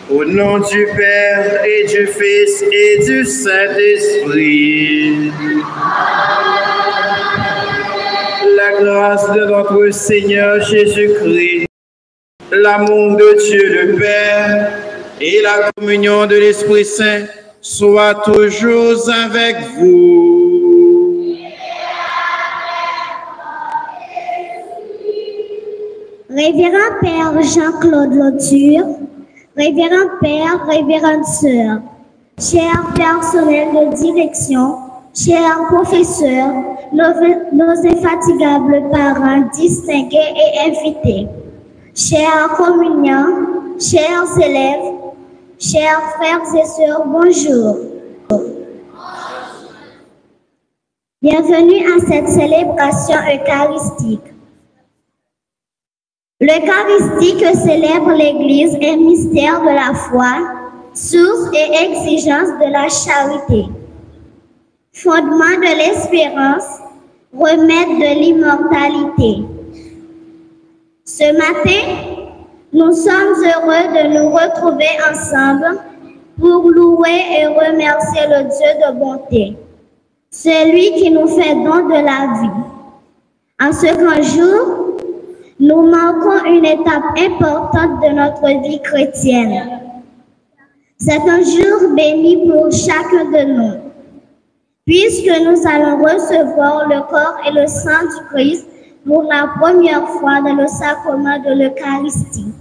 Au nom du Père et du Fils et du Saint-Esprit. La grâce de notre Seigneur Jésus-Christ, l'amour de Dieu le Père et la communion de l'Esprit Saint soient toujours avec vous. Révérend Père Jean-Claude Lauture, Révérend Père, Révérende Sœur, chers personnels de direction, chers professeurs, nos infatigables parents distingués et invités, chers communiants, chers élèves, chers frères et sœurs, bonjour. Bienvenue à cette célébration eucharistique. L'Eucharistie que célèbre l'Église est mystère de la foi, source et exigence de la charité, fondement de l'espérance, remède de l'immortalité. Ce matin, nous sommes heureux de nous retrouver ensemble pour louer et remercier le Dieu de bonté, celui qui nous fait don de la vie. En ce grand jour, nous marquons une étape importante de notre vie chrétienne. C'est un jour béni pour chacun de nous, puisque nous allons recevoir le corps et le sang du Christ pour la première fois dans le sacrement de l'Eucharistie.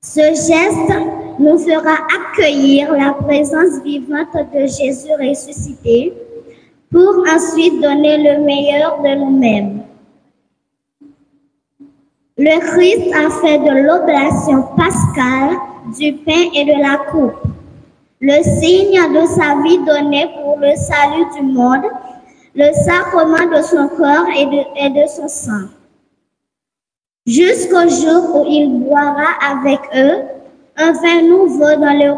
Ce geste nous fera accueillir la présence vivante de Jésus ressuscité pour ensuite donner le meilleur de nous-mêmes. Le Christ a fait de l'oblation pascale, du pain et de la coupe le signe de sa vie donnée pour le salut du monde, le sacrement de son corps et de son sang. Jusqu'au jour où il boira avec eux un vin nouveau dans le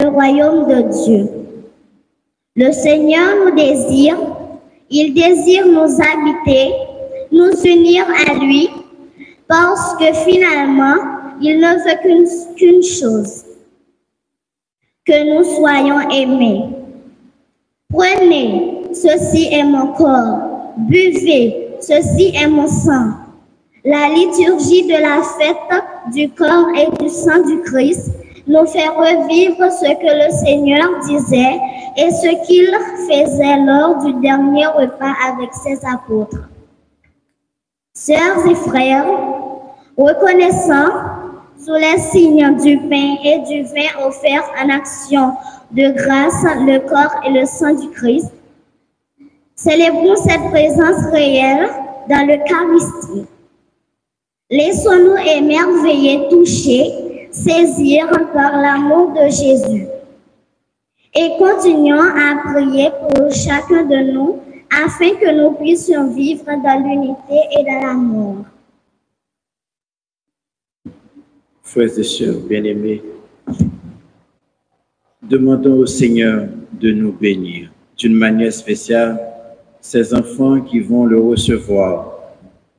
royaume de Dieu. Le Seigneur nous désire, il désire nous habiter, nous unir à lui, parce que finalement, il ne veut qu'une chose, que nous soyons aimés. Prenez, ceci est mon corps, buvez, ceci est mon sang. La liturgie de la fête du corps et du sang du Christ nous fait revivre ce que le Seigneur disait et ce qu'il faisait lors du dernier repas avec ses apôtres. Sœurs et frères, reconnaissant sous les signes du pain et du vin offerts en action de grâce le corps et le sang du Christ, célébrons cette présence réelle dans l'Eucharistie. Laissons-nous émerveiller, toucher, saisir par l'amour de Jésus. Et continuons à prier pour chacun de nous afin que nous puissions vivre dans l'unité et dans l'amour. Frères et sœurs bien-aimés, demandons au Seigneur de nous bénir d'une manière spéciale ces enfants qui vont le recevoir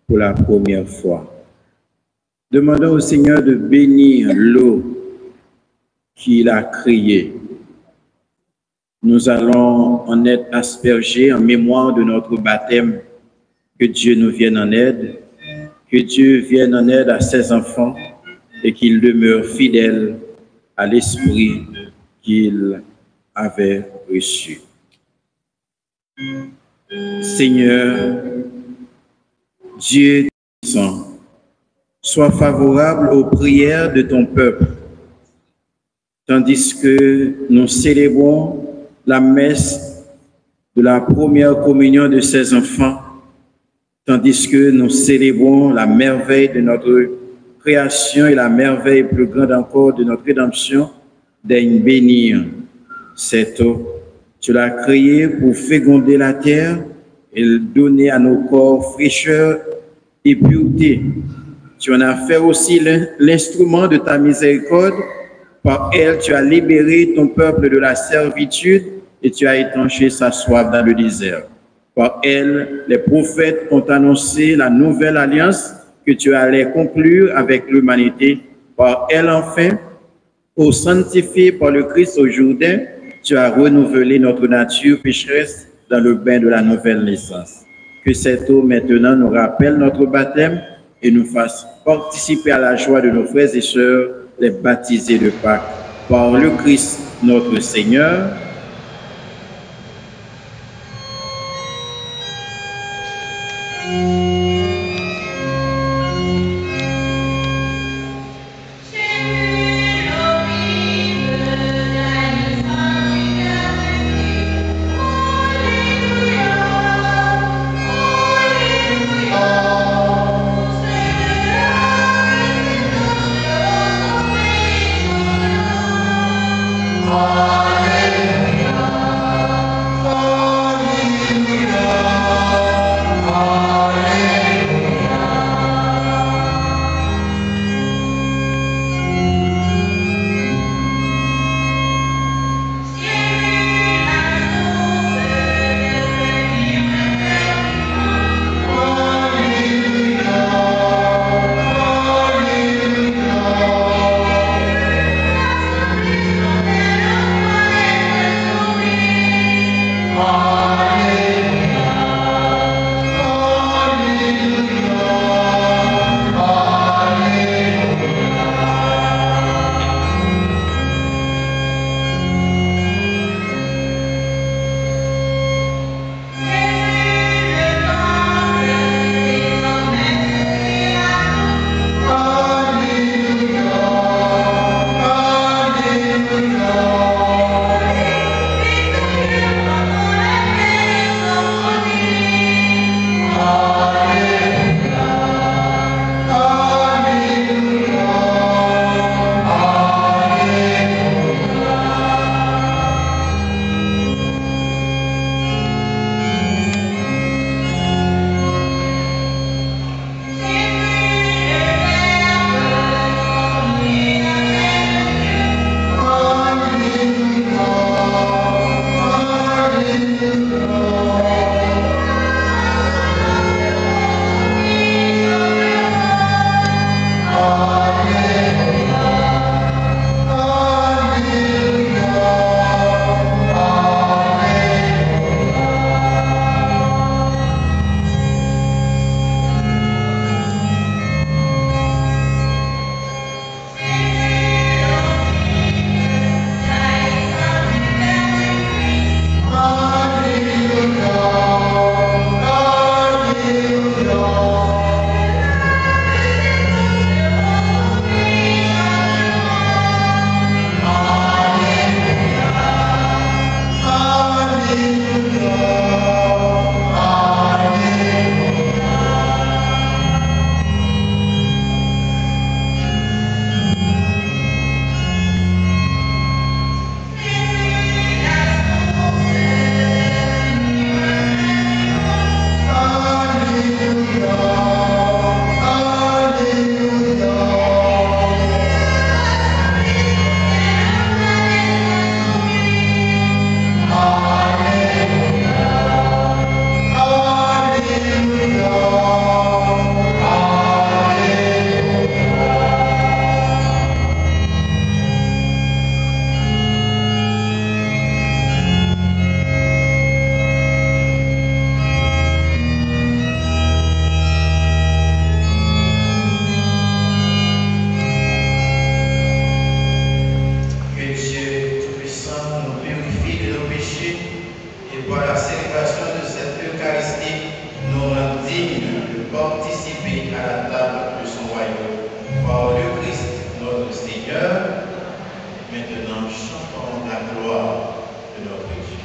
pour la première fois. Demandons au Seigneur de bénir l'eau qu'il a créée. Nous allons en être aspergés en mémoire de notre baptême. Que Dieu nous vienne en aide, que Dieu vienne en aide à ses enfants et qu'il demeure fidèle à l'esprit qu'il avait reçu. Seigneur, Dieu Tout-Puissant, sois favorable aux prières de ton peuple, tandis que nous célébrons la messe de la première communion de ses enfants, tandis que nous célébrons la merveille de notre création et la merveille plus grande encore de notre rédemption, daigne bénir cette eau. Tu l'as créée pour féconder la terre et donner à nos corps fraîcheur et pureté. Tu en as fait aussi l'instrument de ta miséricorde. Par elle, tu as libéré ton peuple de la servitude et tu as étanché sa soif dans le désert. Par elle, les prophètes ont annoncé la nouvelle alliance que tu allais conclure avec l'humanité. Par elle, enfin, ô sanctifié par le Christ au Jourdain, tu as renouvelé notre nature pécheresse dans le bain de la nouvelle naissance. Que cette eau maintenant nous rappelle notre baptême et nous fasse participer à la joie de nos frères et sœurs, les baptisés de Pâques. Par le Christ notre Seigneur. Alleluia. célébration de cette Eucharistie nous rend dignes de participer à la table de son royaume. Par le Christ, notre Seigneur, maintenant chantons la gloire de notre Dieu.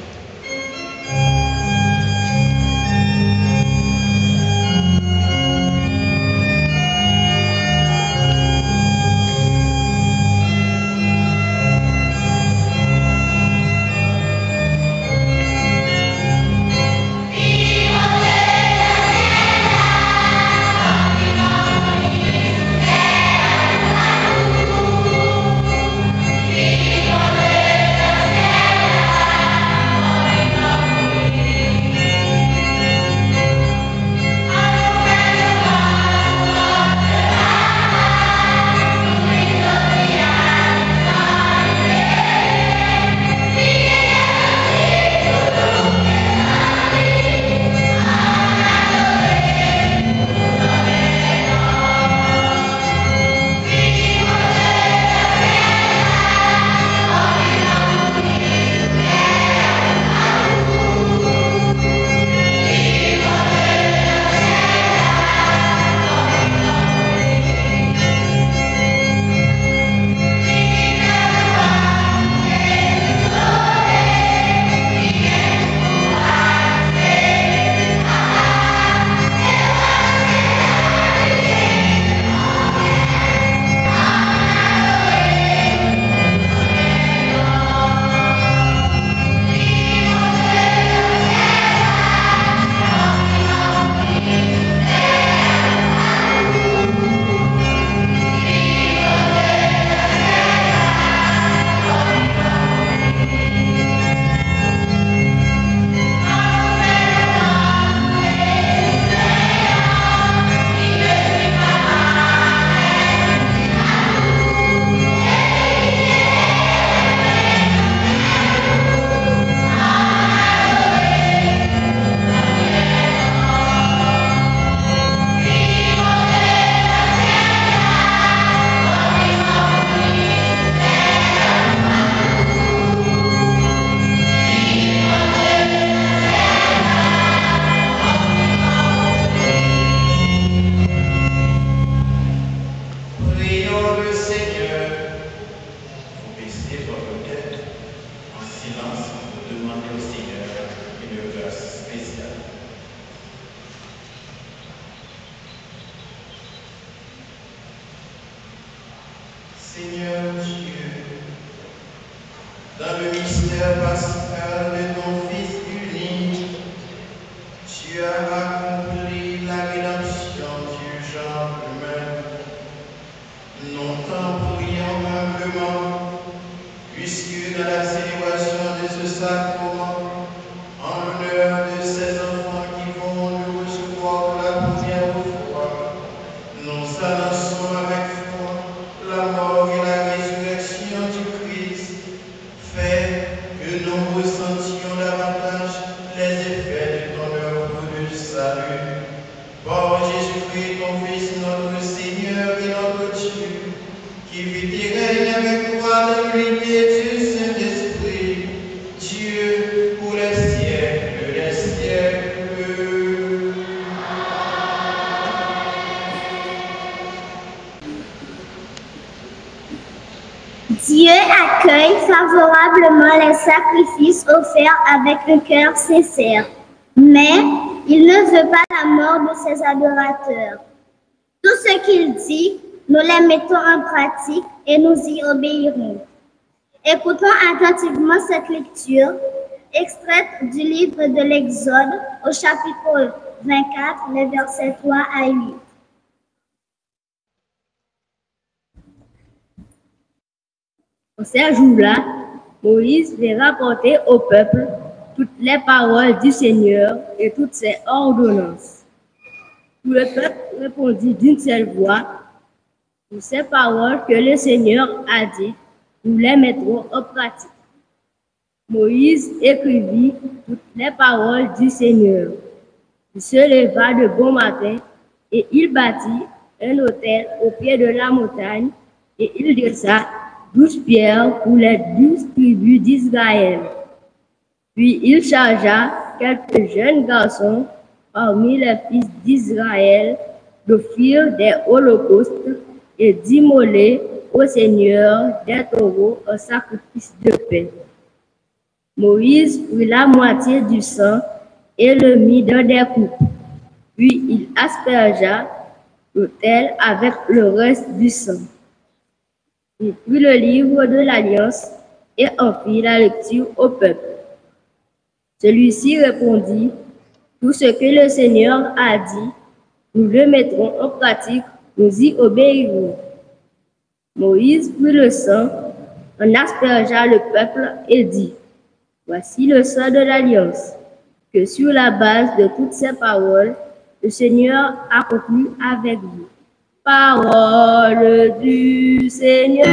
Seigneur Dieu, dans le mystère pascal de ton Fils unique, tu as accompli la rédemption du genre humain. Nous t'en prions humblement, puisque dans la célébration de ce sacrement, en l'honneur de ces enfants qui vont nous recevoir pour la première fois, nous annonçons avec foi la mort et la résurrection du Christ. Fais que nous ressentions davantage les effets de ton œuvre de salut. Par Jésus-Christ, ton Fils, notre Seigneur et notre Dieu, qui vit et règne avec toi dans l'unité du Saint-Esprit, Dieu pour les siècles des siècles. Dieu accueille favorablement les sacrifices offerts avec un cœur sincère, mais il ne veut pas la mort de ses adorateurs. Tout ce qu'il dit, nous les mettons en pratique et nous y obéirons. Écoutons attentivement cette lecture, extraite du livre de l'Exode au chapitre 24, les versets 3 à 8. En ces jours-là, Moïse fait rapporter au peuple toutes les paroles du Seigneur et toutes ses ordonnances. Tout le peuple répondit d'une seule voix: toutes ces paroles que le Seigneur a dites, nous les mettrons en pratique. Moïse écrivit toutes les paroles du Seigneur. Il se leva de bon matin et il bâtit un autel au pied de la montagne et il dressa 12 pierres pour les 12 tribus d'Israël. Puis il chargea quelques jeunes garçons parmi les fils d'Israël d'offrir des holocaustes et d'immoler au Seigneur des taureaux en sacrifice de paix. Moïse prit la moitié du sang et le mit dans des coupes. Puis il aspergea l'autel avec le reste du sang. Il prit le livre de l'Alliance et en fit la lecture au peuple. Celui-ci répondit, « Tout ce que le Seigneur a dit, nous le mettrons en pratique, nous y obéirons. » Moïse prit le sang, en aspergea le peuple et dit, « Voici le sang de l'Alliance, que sur la base de toutes ces paroles, le Seigneur a conclu avec vous. » Parole du Seigneur.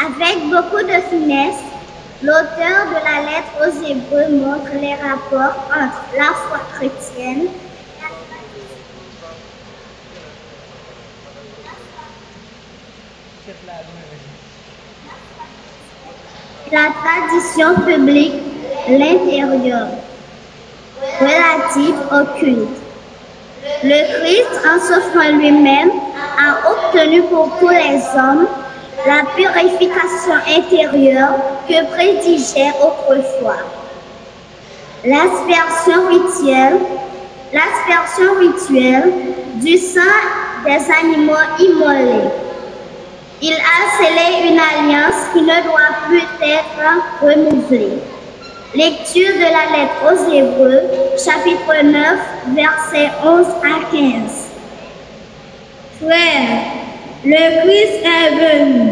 Avec beaucoup de finesse, l'auteur de la lettre aux Hébreux montre les rapports entre la foi chrétienne et la tradition publique, l'intérieur. relative au culte. Le Christ, en s'offrant lui-même, a obtenu pour tous les hommes la purification intérieure que prédigeait autrefois. L'aspersion rituelle du sang des animaux immolés. Il a scellé une alliance qui ne doit plus être renouvelée. Lecture de la lettre aux Hébreux, chapitre 9, versets 11 à 15. Frères, le Christ est venu,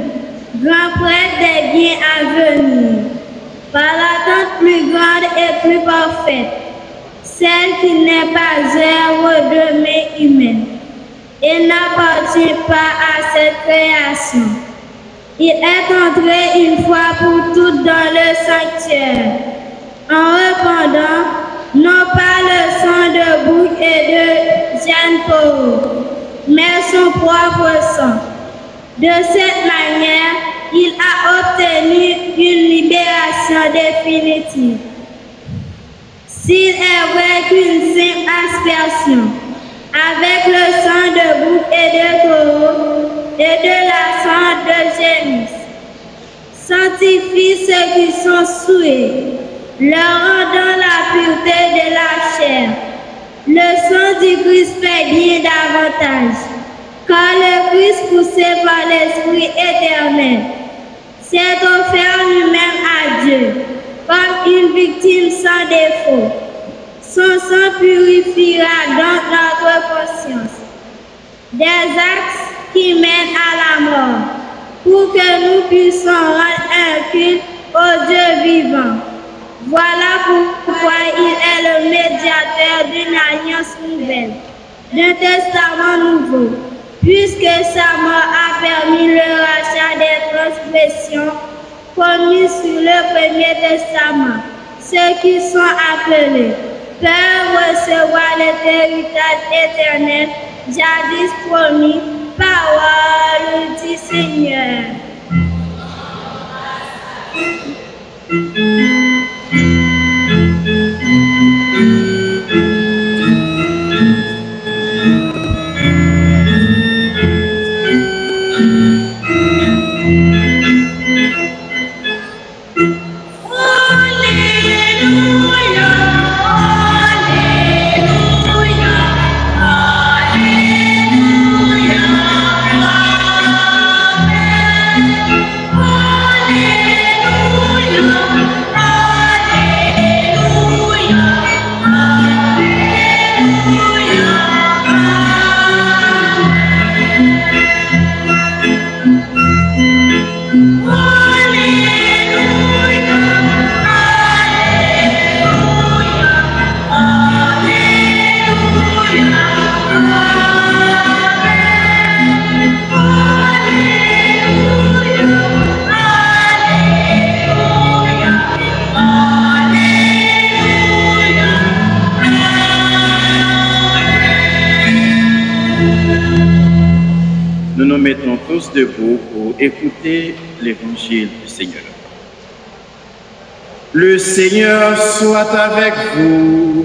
grand prêtre des biens à venir, par l'attente plus grande et plus parfaite, celle qui n'est pas œuvre de main humaine et n'appartient pas à cette création. Il est entré une fois pour toutes dans le sanctuaire, en répandant non pas le sang de bouc et de gêne pauvre, mais son propre sang. De cette manière, il a obtenu une libération définitive. S'il est vrai qu'une simple aspersion, avec le sang de bouc et de taureau et de la sang de génisse, sanctifie ceux qui sont souillés, leur rendant la pureté de la chair. Le sang du Christ fait bien davantage, car le Christ, poussé par l'Esprit éternel, s'est offert lui-même à Dieu comme une victime sans défaut. Son sang purifiera donc notre conscience des actes qui mènent à la mort, pour que nous puissions rendre un culte au Dieu vivant. Voilà pourquoi il est le médiateur d'une alliance nouvelle, d'un testament nouveau, puisque sa mort a permis le rachat des transgressions commises sur le premier testament. Ceux qui sont appelés peuvent recevoir l'héritage éternel, jadis promis, parole du Seigneur. Nous nous mettons tous debout pour écouter l'évangile du Seigneur. Le Seigneur soit avec vous.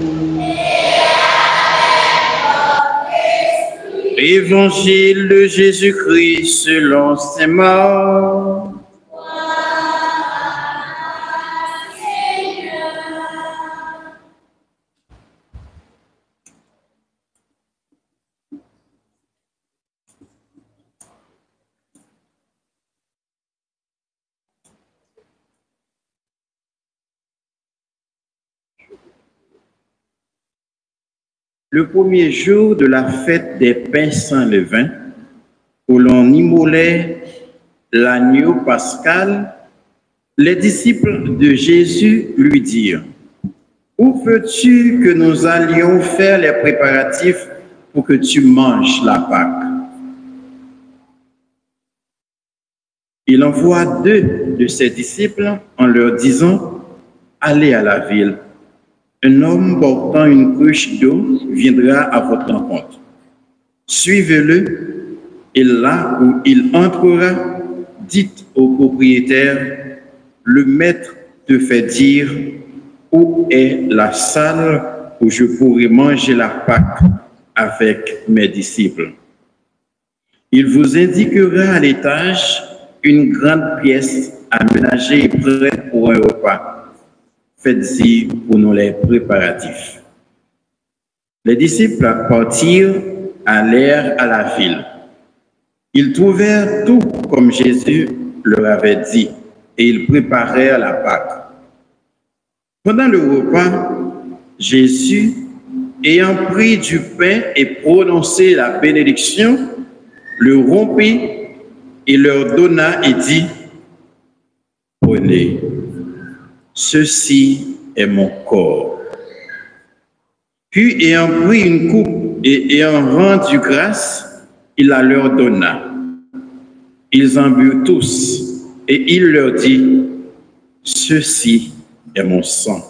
Évangile de Jésus-Christ selon saint Marc. Le premier jour de la fête des pains sans levain, où l'on immolait l'agneau pascal, les disciples de Jésus lui dirent: « Où veux-tu que nous allions faire les préparatifs pour que tu manges la Pâque ?» Il envoie 2 de ses disciples en leur disant: « Allez à la ville. Un homme portant une cruche d'eau viendra à votre rencontre. Suivez-le, et là où il entrera, dites au propriétaire: le maître te fait dire où est la salle où je pourrai manger la Pâque avec mes disciples. Il vous indiquera à l'étage une grande pièce aménagée et prête pour un repas. Faites-y pour nous les préparatifs. Les disciples partirent, allèrent à la ville. Ils trouvèrent tout comme Jésus leur avait dit, et ils préparèrent la Pâque. Pendant le repas, Jésus, ayant pris du pain et prononcé la bénédiction, le rompit et leur donna et dit, « Prenez, ceci est mon corps. » Puis, ayant pris une coupe et ayant rendu grâce, il la leur donna. Ils en burent tous, et il leur dit, « Ceci est mon sang,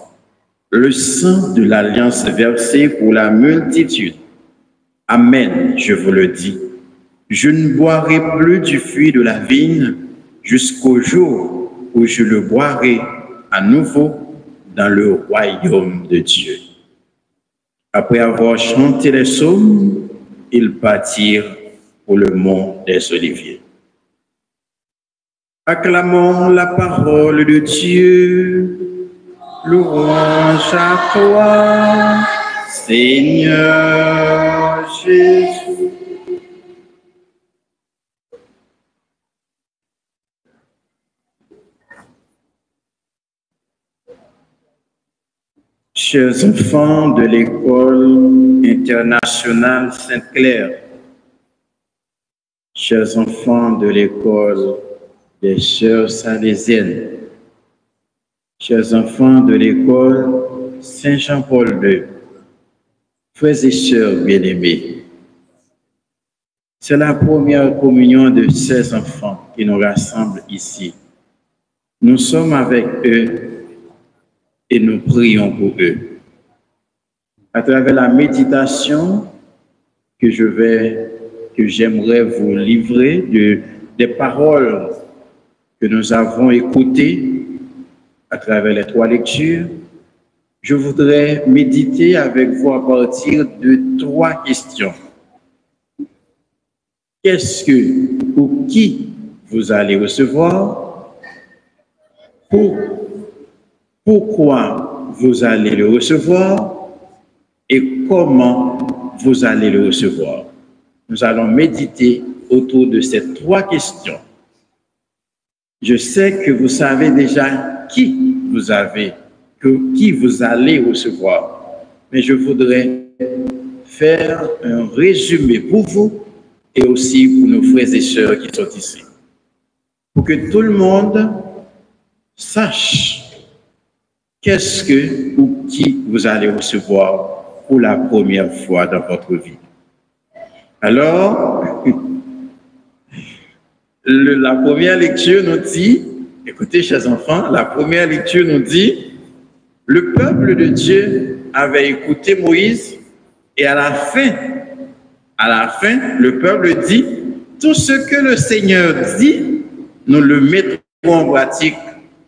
le sang de l'alliance versé pour la multitude. Amen, je vous le dis. Je ne boirai plus du fruit de la vigne jusqu'au jour où je le boirai à nouveau dans le royaume de Dieu. » Après avoir chanté les psaumes, ils partirent pour le mont des Oliviers. Acclamons la parole de Dieu. Louange à toi, Seigneur Jésus. Chers enfants de l'école internationale Sainte-Claire, chers enfants de l'école des sœurs salésiennes, chers enfants de l'école Saint-Jean-Paul II, frères et sœurs bien-aimés, c'est la première communion de ces enfants qui nous rassemble ici. Nous sommes avec eux et nous prions pour eux. À travers la méditation que j'aimerais vous livrer des paroles que nous avons écoutées à travers les 3 lectures, je voudrais méditer avec vous à partir de 3 questions. Qu'est-ce que ou qui vous allez recevoir? Pourquoi vous allez le recevoir? Et comment vous allez le recevoir? Nous allons méditer autour de ces 3 questions. Je sais que vous savez déjà qui vous allez recevoir. Mais je voudrais faire un résumé pour vous et aussi pour nos frères et sœurs qui sont ici. Pour que tout le monde sache qu'est-ce que ou qui vous allez recevoir pour la première fois dans votre vie. Alors, la première lecture nous dit, écoutez, chers enfants, la première lecture nous dit, le peuple de Dieu avait écouté Moïse et à la fin, le peuple dit, tout ce que le Seigneur dit, nous le mettrons en pratique,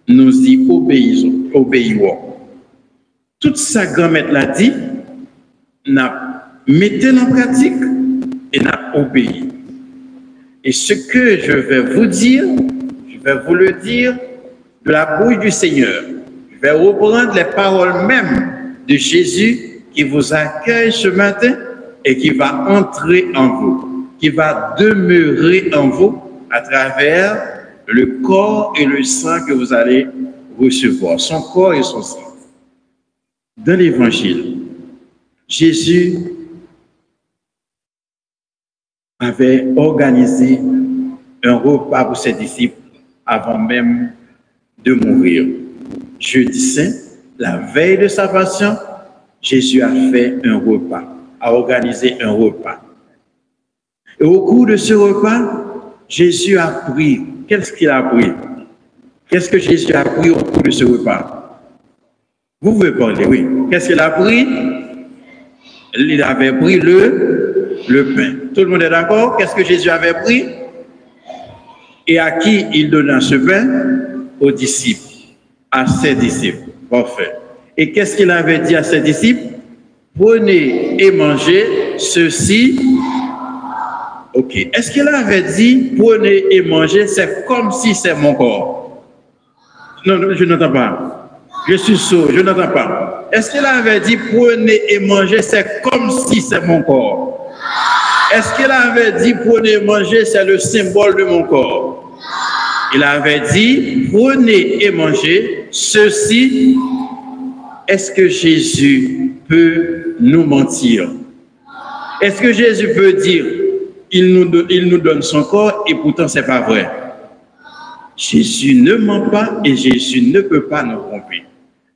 nous y obéirons. Toute sa grand-mère l'a dit, mettez en pratique et n'a obéi. Et ce que je vais vous dire, je vais vous le dire de la bouche du Seigneur. Je vais reprendre les paroles même de Jésus qui vous accueille ce matin et qui va entrer en vous, qui va demeurer en vous à travers le corps et le sang que vous allez recevoir, son corps et son sang. Dans l'Évangile, Jésus avait organisé un repas pour ses disciples avant même de mourir. Jeudi Saint, la veille de sa passion, Jésus a fait un repas, a organisé un repas. Et au cours de ce repas, Jésus a pris. Qu'est-ce qu'il a pris? Qu'est-ce que Jésus a pris au cours de ce repas? Vous pouvez parler, oui. Qu'est-ce qu'il a pris? Il avait pris le pain. Tout le monde est d'accord? Qu'est-ce que Jésus avait pris? Et à qui il donna ce pain? Aux disciples, à ses disciples. Parfait. Et qu'est-ce qu'il avait dit à ses disciples? prenez et mangez, ceci. Ok. Est-ce qu'il avait dit, prenez et mangez, c'est comme si c'est mon corps? Non, non, je n'entends pas. Je suis sourd, je n'entends pas. Est-ce qu'il avait dit, prenez et mangez, c'est comme si c'est mon corps? Est-ce qu'il avait dit, prenez et mangez, c'est le symbole de mon corps? Il avait dit, prenez et mangez, ceci. Est-ce que Jésus peut nous mentir? Est-ce que Jésus peut dire, il nous donne son corps et pourtant c'est pas vrai? Jésus ne ment pas et Jésus ne peut pas nous tromper.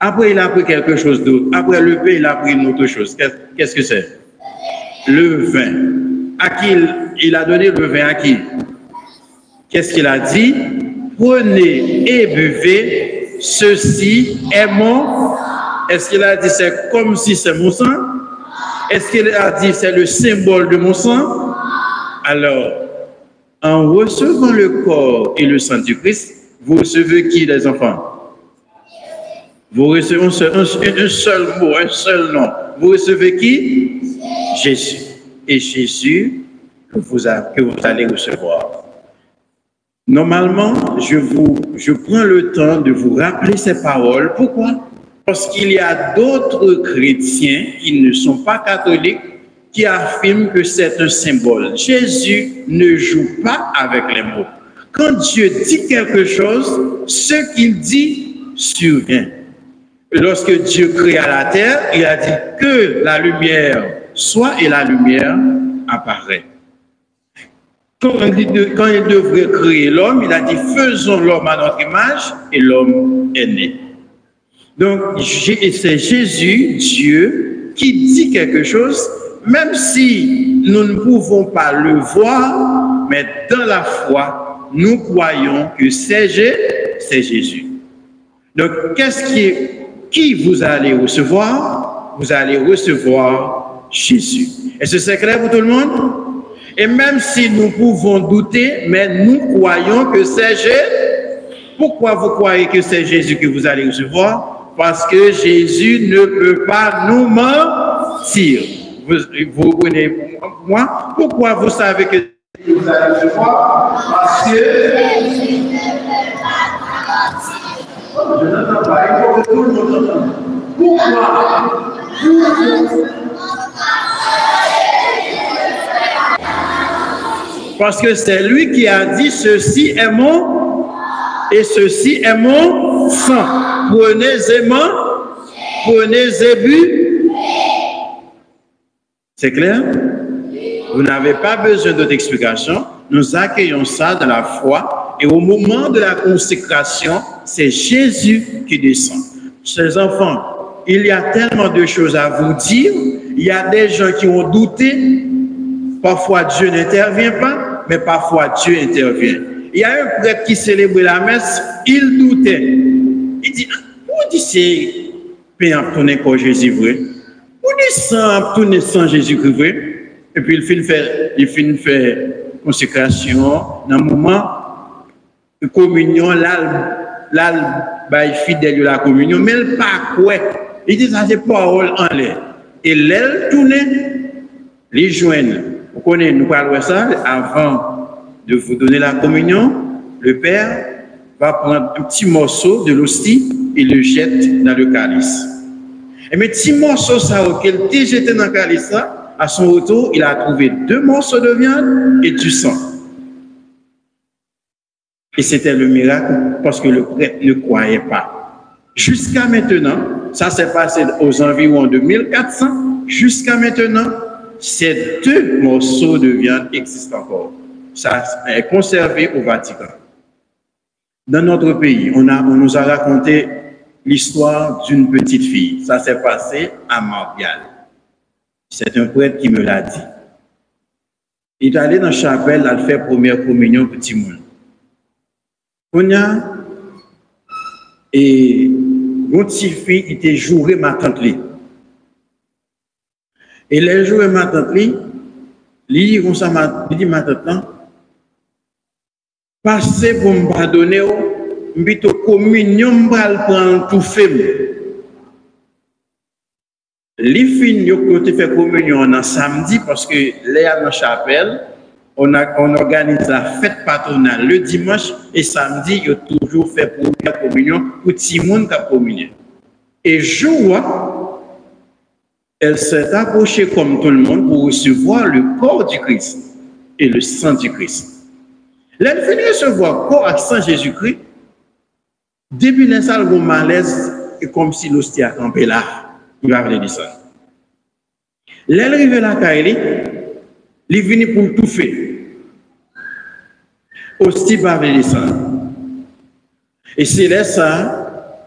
Après, il a pris quelque chose d'autre. Après le pain, il a pris une autre chose. Qu'est-ce que c'est? Le vin. À qui il a donné le vin à qui? Qu'est-ce qu'il a dit? Prenez et buvez, ceci est mon. Est-ce qu'il a dit c'est comme si c'est mon sang? Est-ce qu'il a dit c'est le symbole de mon sang? Alors, en recevant le corps et le sang du Christ, vous recevez qui, les enfants? Vous recevez un seul mot, un seul nom. Vous recevez qui? Jésus. Et Jésus que vous allez recevoir. Normalement, je prends le temps de vous rappeler ces paroles. Pourquoi? Parce qu'il y a d'autres chrétiens qui ne sont pas catholiques qui affirment que c'est un symbole. Jésus ne joue pas avec les mots. Quand Dieu dit quelque chose, ce qu'il dit survient. Lorsque Dieu créa la terre, il a dit que la lumière soit et la lumière apparaît. Quand il devrait créer l'homme, il a dit faisons l'homme à notre image et l'homme est né. Donc c'est Jésus, Dieu, qui dit quelque chose, même si nous ne pouvons pas le voir, mais dans la foi, nous croyons que c'est Jésus. Donc qui vous allez recevoir? Vous allez recevoir Jésus. Est-ce que c'est clair pour tout le monde? Et même si nous pouvons douter, mais nous croyons que c'est Jésus. Pourquoi vous croyez que c'est Jésus que vous allez recevoir? Parce que Jésus ne peut pas nous mentir. Vous comprenez moi? Pourquoi vous savez que vous allez recevoir? Parce que Jésus ne peut pas nous mentir. Je n'entends pas, il faut que tout le monde entende. Pourquoi? Parce que c'est lui qui a dit ceci est mon et ceci est mon sang. Prenez et bu. C'est clair? Vous n'avez pas besoin d'autre explication. Nous accueillons ça dans la foi et au moment de la consécration, c'est Jésus qui descend. Chers enfants, il y a tellement de choses à vous dire. Il y a des gens qui ont douté. Parfois, Dieu n'intervient pas, mais parfois, Dieu intervient. Il y a un prêtre qui célébrait la messe, il doutait. Il dit, où dit c'est pain à tourner pour Jésus vrai? Où dit sang tourner sans Jésus vrai? Et puis, il finit faire consécration. Dans le moment de communion, là, il fidèle de la communion, mais il pas quoi. Il dit, ça c'est parole en l'air. Et l'aile tournait, les joignent. Vous connaissez, nous parlons de ça, avant de vous donner la communion, le Père va prendre un petit morceau de l'hostie et le jette dans le calice. Et mais petit morceau, ça, auquel il était jeté dans le calice, à son retour, il a trouvé 2 morceaux de viande et du sang. Et c'était le miracle parce que le prêtre ne croyait pas. Jusqu'à maintenant, ça s'est passé aux environs de 1400, jusqu'à maintenant, ces 2 morceaux de viande existent encore. Ça est conservé au Vatican. Dans notre pays, on nous a raconté l'histoire d'une petite fille. Ça s'est passé à Marbial. C'est un prêtre qui me l'a dit. Il est allé dans la chapelle à faire première communion petit monde. On a et mon petit fille était joué ma tante li. Et les jours ma tante li, il dit ma tante passez pour me pardonner, m'bito communion m'bral prendre tout fait. les fins qui ont fait communion en samedi parce que les à la chapelle, on organise la fête patronale le dimanche et samedi, ils ont toujours fait première communion pour tout le monde qui a communié. Et jour, elle s'est approchée comme tout le monde pour recevoir le corps du Christ et le sang du Christ. Elle finit recevoir le corps et le sang Jésus-Christ. Depuis l'instant, le malaise est comme si l'hostie a campé là. Il va dire ça. Elle arrive là, Kaili, il est venu pour tout faire. Hostie va venir ça. Et c'est là ça,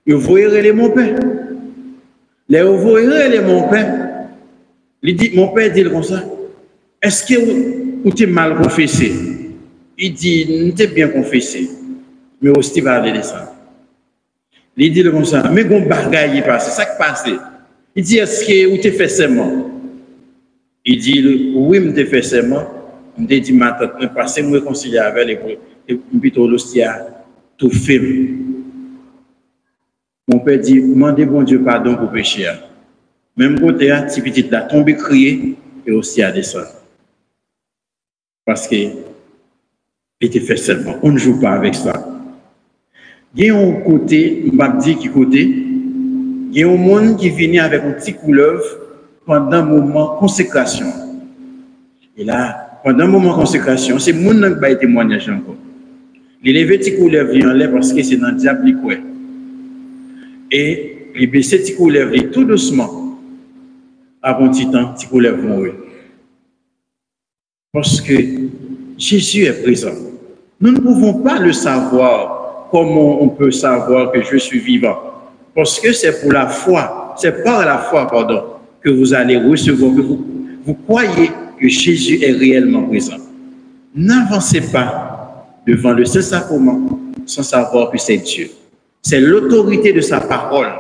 il voyait mon père. Les voyait mon père. Il dit, mon père dit comme ça, est-ce que vous t'es mal confessé? Il dit, nous t'es bien confessé. Mais hostie va venir ça. Il dit comme ça, mais bon bagaille passe, c'est ça qui passe. Il dit, est-ce que vous t'es fait serment? Il dit, oui, je t'ai fait serment. Je t'ai dit, ma tante, je passé, je me réconcilier avec les plutôt l'hostie tout fait. Mon père dit, demandez bon Dieu pardon pour péché. Même côté, petit petit là, tombé crié, et aussi à descendre. Parce que, il était fait serment. On ne joue pas avec ça. Il y a un côté, je vais dire qui côté, il y a un monde qui vient avec un petit couleuvre pendant un moment de consécration. Et là, pendant un moment de consécration, c'est le monde qui va être témoignage encore. Il lève petit couleuvre en l'air parce que c'est dans le diable qui est. Et il baisse petit couleuvre tout doucement. Après un petit temps, petit couleuvre mourir. Parce que Jésus est présent. Nous ne pouvons pas le savoir. Comment on peut savoir que je suis vivant? Parce que c'est pour la foi, c'est par la foi, pardon, que vous allez recevoir, que vous croyez que Jésus est réellement présent. N'avancez pas devant le Saint-Sacrement sans savoir que c'est Dieu. C'est l'autorité de sa parole.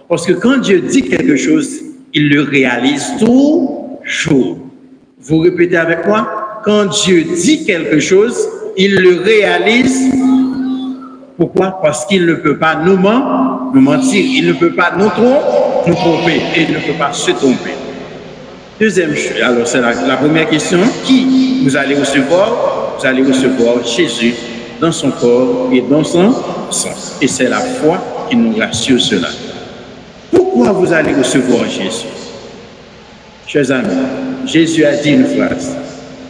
Parce que quand Dieu dit quelque chose, il le réalise toujours. Vous répétez avec moi, quand Dieu dit quelque chose, il le réalise. Pourquoi? Parce qu'il ne peut pas nous mentir, il ne peut pas nous tromper et il ne peut pas se tromper. Deuxième chose, alors c'est la première question, qui vous allez recevoir? Vous allez recevoir Jésus dans son corps et dans son sang. Et c'est la foi qui nous rassure cela. Pourquoi vous allez recevoir Jésus? Chers amis, Jésus a dit une phrase,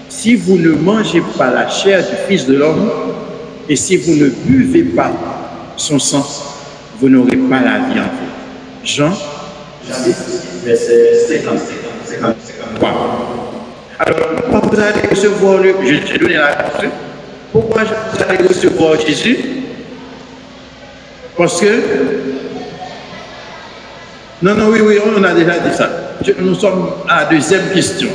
si vous ne mangez pas la chair du Fils de l'homme, et si vous ne buvez pas son sang, vous n'aurez pas la vie en vous. Jean 6, verset 53. Alors, pourquoi vous allez recevoir j'ai donné la question. Pourquoi vous allez recevoir Jésus? Parce que... Non, oui, on a déjà dit ça. Nous sommes à la deuxième question.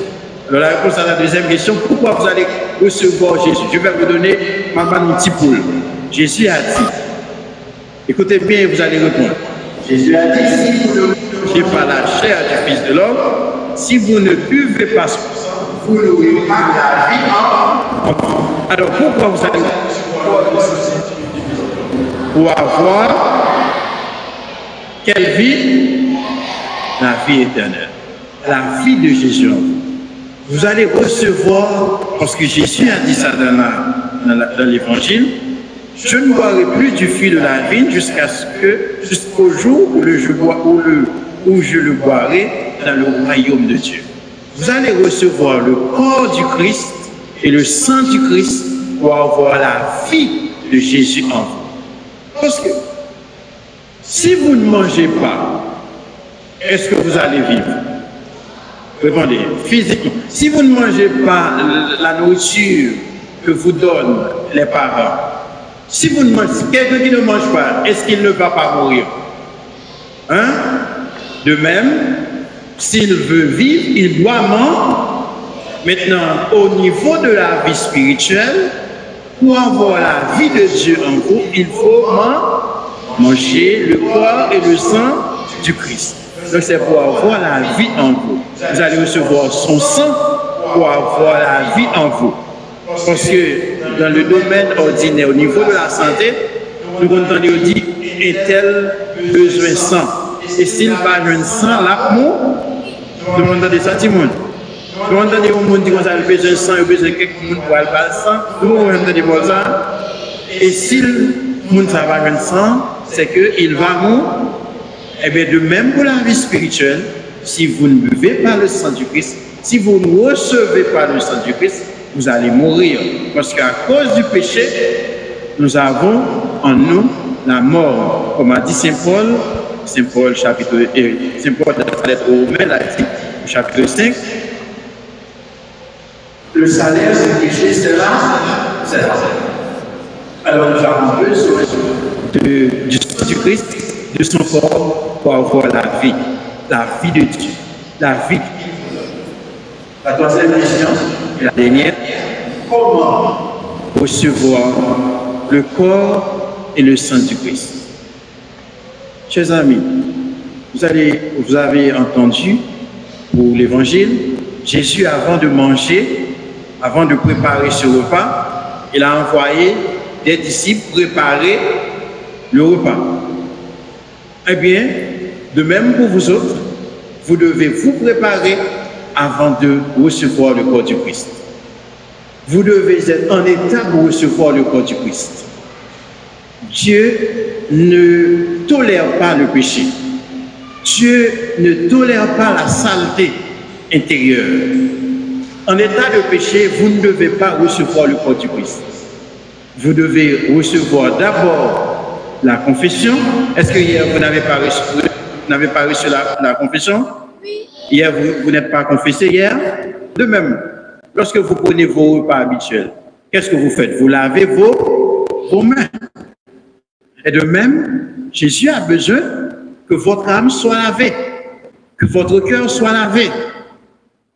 Alors, la réponse à la deuxième question, pourquoi vous allez recevoir Jésus? Je vais vous donner un petit poule. Jésus a dit, écoutez bien et vous allez répondre. Jésus a dit, si vous ne mangez pas la chair du Fils de l'homme, si vous ne buvez pas son sang, vous n'aurez pas la vie en vous. Alors pourquoi vous allez recevoir Jésus? Pour avoir quelle vie? La vie éternelle. La vie de Jésus en vous. Vous allez recevoir, parce que Jésus a dit ça dans l'évangile, je ne boirai plus du fruit de la vigne jusqu'au jour où je le boirai dans le royaume de Dieu. Vous allez recevoir le corps du Christ et le sang du Christ pour avoir la vie de Jésus en vous. Parce que si vous ne mangez pas, est-ce que vous allez vivre? Répondez, physiquement. Si vous ne mangez pas la nourriture que vous donnent les parents, si vous ne mangez, quelqu'un qui ne mange pas, est-ce qu'il ne va pas mourir? Hein? De même, s'il veut vivre, il doit manger. Maintenant, au niveau de la vie spirituelle, pour avoir la vie de Dieu en vous, il faut manger le corps et le sang du Christ. Donc c'est pour avoir la vie en vous. Vous allez recevoir son sang pour avoir la vie en vous. Parce que dans le domaine ordinaire, au niveau de la santé, nous entendons dire un tel besoin sang, Et s'il pas un sang, là, nous entendons ça, tout le monde. Nous entendons les gens qui ont besoin de sang, ils ont besoin de quelqu'un pour aller le sang. Nous entendons ça. Et s'il n'a pas de sang, c'est qu'il va mourir. Et bien, de même pour la vie spirituelle, si vous ne buvez pas le sang du Christ, si vous ne recevez pas le sang du Christ, vous allez mourir. Parce qu'à cause du péché, nous avons en nous la mort. Comme a dit Saint Paul, chapitre, Saint Paul dans la lettre aux Romains, chapitre 5, le salaire du péché, c'est là. Alors nous avons besoin du sang du Christ, de son corps, pour avoir la vie de Dieu, la vie. La troisième question, et la dernière, comment recevoir le corps et le sang du Christ? Chers amis, vous avez entendu pour l'évangile, Jésus, avant de manger, avant de préparer ce repas, il a envoyé des disciples préparer le repas. Eh bien, de même pour vous autres, vous devez vous préparer avant de recevoir le corps du Christ. Vous devez être en état pour recevoir le corps du Christ. Dieu ne tolère pas le péché. Dieu ne tolère pas la saleté intérieure. En état de péché, vous ne devez pas recevoir le corps du Christ. Vous devez recevoir d'abord la confession. Est-ce que hier, vous n'avez pas reçu la confession? Oui. Hier, vous n'êtes pas confessé hier? De même, lorsque vous prenez vos repas habituels, qu'est-ce que vous faites? Vous lavez vos mains. Et de même, Jésus a besoin que votre âme soit lavée, que votre cœur soit lavé.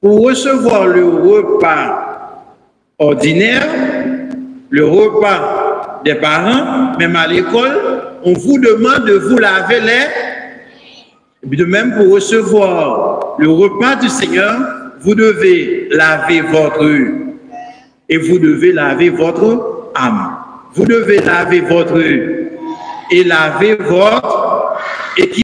Pour recevoir le repas ordinaire, le repas des parents, même à l'école, on vous demande de vous laver les. Et de même, pour recevoir le repas du Seigneur, vous devez laver votre et vous devez laver votre âme. Vous devez laver votre et laver votre équilibre.